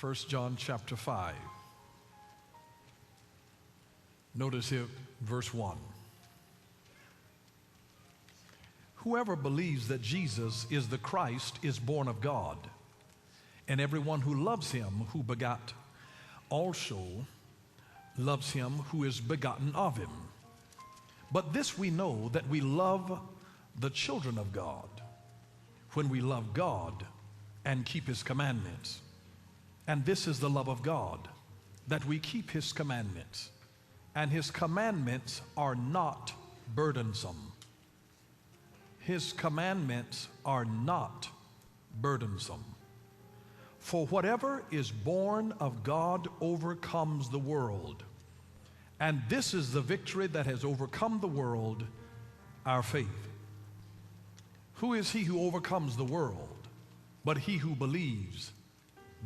1 John chapter 5. Notice here, verse 1. Whoever believes that Jesus is the Christ is born of God, and everyone who loves him who begot also loves him who is begotten of him. But this we know, that we love the children of God when we love God and keep his commandments. And this is the love of God, that we keep his commandments. And his commandments are not burdensome. His commandments are not burdensome. For whatever is born of God overcomes the world. And this is the victory that has overcome the world, our faith. Who is he who overcomes the world but he who believes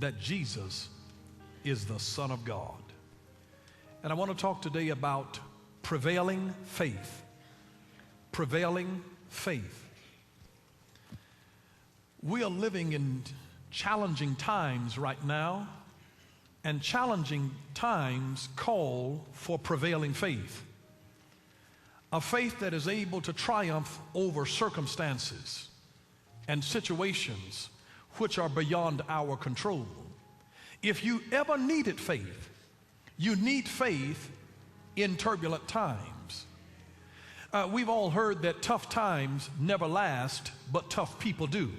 that Jesus is the Son of God? And I want to talk today about prevailing faith. Prevailing faith. We are living in challenging times right now, and challenging times call for prevailing faith. A faith that is able to triumph over circumstances and situations which are beyond our control. If you ever needed faith, you need faith in turbulent times. We've all heard that tough times never last, but tough people do.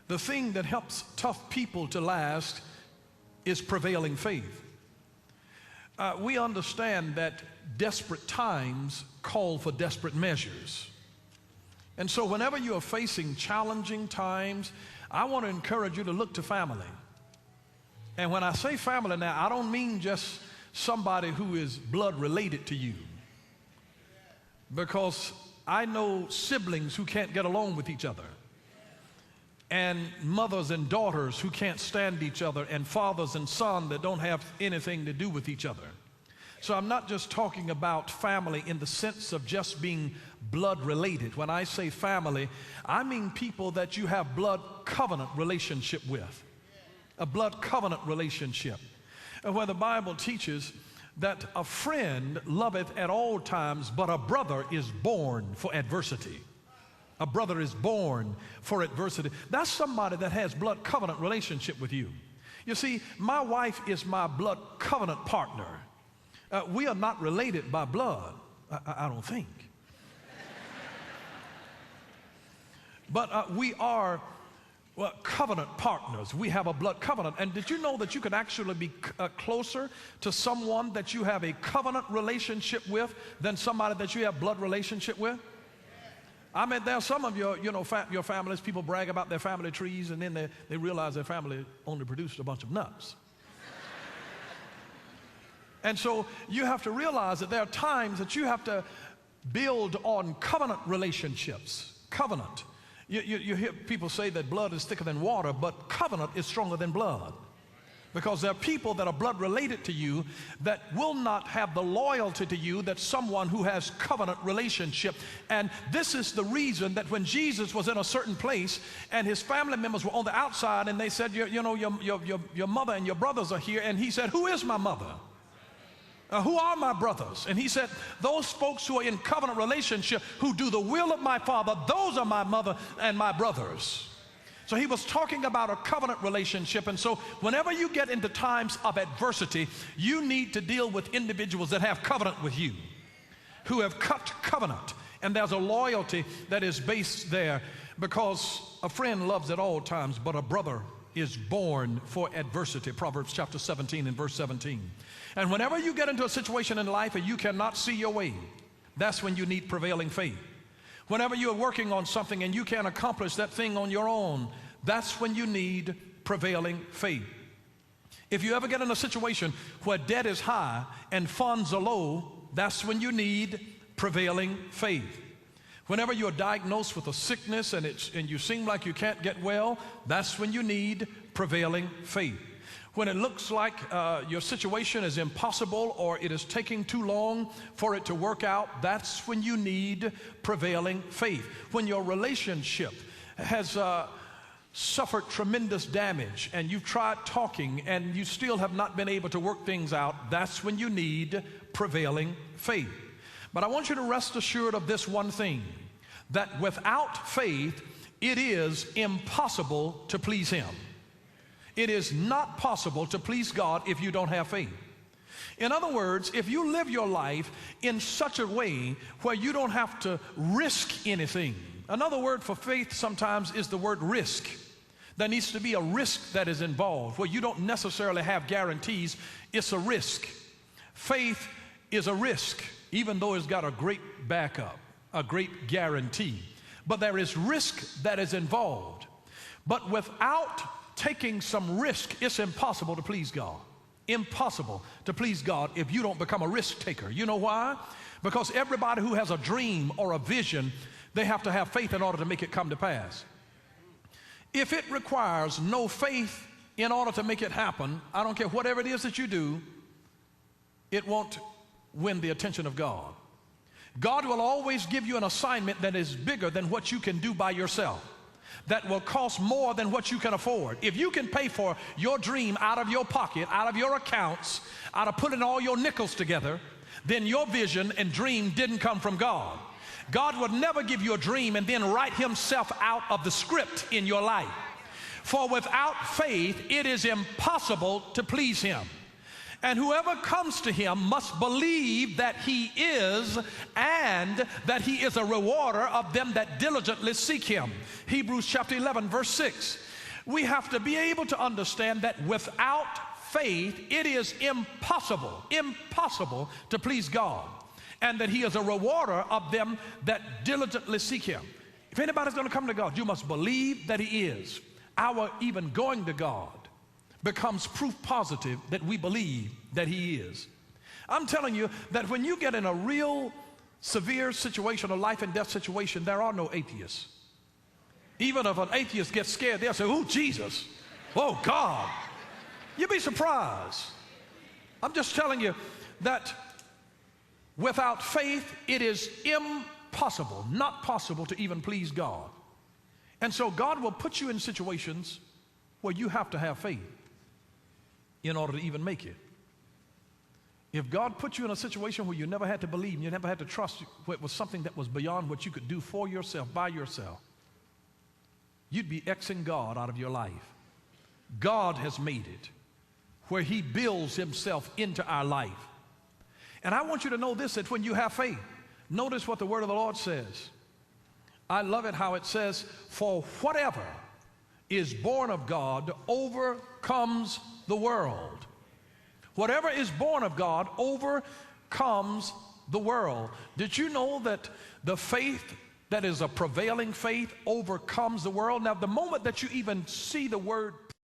The thing that helps tough people to last is prevailing faith. We understand that desperate times call for desperate measures. And so whenever you are facing challenging times, I want to encourage you to look to family. And when I say family now, I don't mean just somebody who is blood related to you. Because I know siblings who can't get along with each other, and mothers and daughters who can't stand each other, and fathers and sons that don't have anything to do with each other. So I'm not just talking about family in the sense of just being blood related. When I say family, I mean people that you have blood covenant relationship with. A blood covenant relationship. And where the Bible teaches that a friend loveth at all times, but a brother is born for adversity. A brother is born for adversity. That's somebody that has blood covenant relationship with you. You see, my wife is my blood covenant partner. We are not related by blood, I don't think. But we are covenant partners. We have a blood covenant. And did you know that you could actually be closer to someone that you have a covenant relationship with than somebody that you have blood relationship with? I mean, there are some of your families, people brag about their family trees, and then they realize their family only produced a bunch of nuts. And so you have to realize that there are times that you have to build on covenant relationships. Covenant. You hear people say that blood is thicker than water, but covenant is stronger than blood. Because there are people that are blood related to you that will not have the loyalty to you that someone who has covenant relationship. And this is the reason that when Jesus was in a certain place and his family members were on the outside and they said, your mother and your brothers are here, and he said, who is my mother? Who are my brothers? And he said, those folks who are in covenant relationship, who do the will of my Father, those are my mother and my brothers. So he was talking about a covenant relationship. And so whenever you get into times of adversity, you need to deal with individuals that have covenant with you, who have cut covenant. And there's a loyalty that is based there, because a friend loves at all times, but a brother is born for adversity. Proverbs chapter 17 and verse 17. And whenever you get into a situation in life and you cannot see your way, that's when you need prevailing faith. Whenever you're working on something and you can't accomplish that thing on your own, that's when you need prevailing faith. If you ever get in a situation where debt is high and funds are low, that's when you need prevailing faith. Whenever you're diagnosed with a sickness and you seem like you can't get well, that's when you need prevailing faith. When it looks like your situation is impossible or it is taking too long for it to work out, that's when you need prevailing faith. When your relationship has suffered tremendous damage and you've tried talking and you still have not been able to work things out, that's when you need prevailing faith. But I want you to rest assured of this one thing, that without faith, it is impossible to please Him. It is not possible to please God if you don't have faith. In other words, if you live your life in such a way where you don't have to risk anything. Another word for faith sometimes is the word risk. There needs to be a risk that is involved where you don't necessarily have guarantees. It's a risk. Faith is a risk, even though it's got a great backup, a great guarantee. But there is risk that is involved. But without taking some risk, it's impossible to please God. Impossible to please God if you don't become a risk taker. You know why? Because everybody who has a dream or a vision, they have to have faith in order to make it come to pass. If it requires no faith in order to make it happen, I don't care whatever it is that you do, it won't win the attention of God. God will always give you an assignment that is bigger than what you can do by yourself, that will cost more than what you can afford. If you can pay for your dream out of your pocket, out of your accounts, out of putting all your nickels together, then your vision and dream didn't come from God. God would never give you a dream and then write Himself out of the script in your life. For without faith, it is impossible to please Him. And whoever comes to Him must believe that He is, and that He is a rewarder of them that diligently seek Him. Hebrews chapter 11, verse 6. We have to be able to understand that without faith, it is impossible to please God, and that He is a rewarder of them that diligently seek Him. If anybody's going to come to God, you must believe that He is. Our even going to God becomes proof positive that we believe that He is. I'm telling you that when you get in a real severe situation, a life and death situation, there are no atheists. Even if an atheist gets scared, they'll say, "Oh, Jesus. Oh, God." You'd be surprised. I'm just telling you that without faith, it is impossible, not possible to even please God. And so God will put you in situations where you have to have faith in order to even make it. If God put you in a situation where you never had to believe, and you never had to trust, where it was something that was beyond what you could do for yourself, by yourself, you'd be Xing God out of your life. God has made it where He builds Himself into our life. And I want you to know this, that when you have faith, notice what the word of the Lord says. I love it how it says, "For whatever is born of God overcomes the world." Whatever is born of God overcomes the world. Did you know that the faith that is a prevailing faith overcomes the world? Now, the moment that you even see the word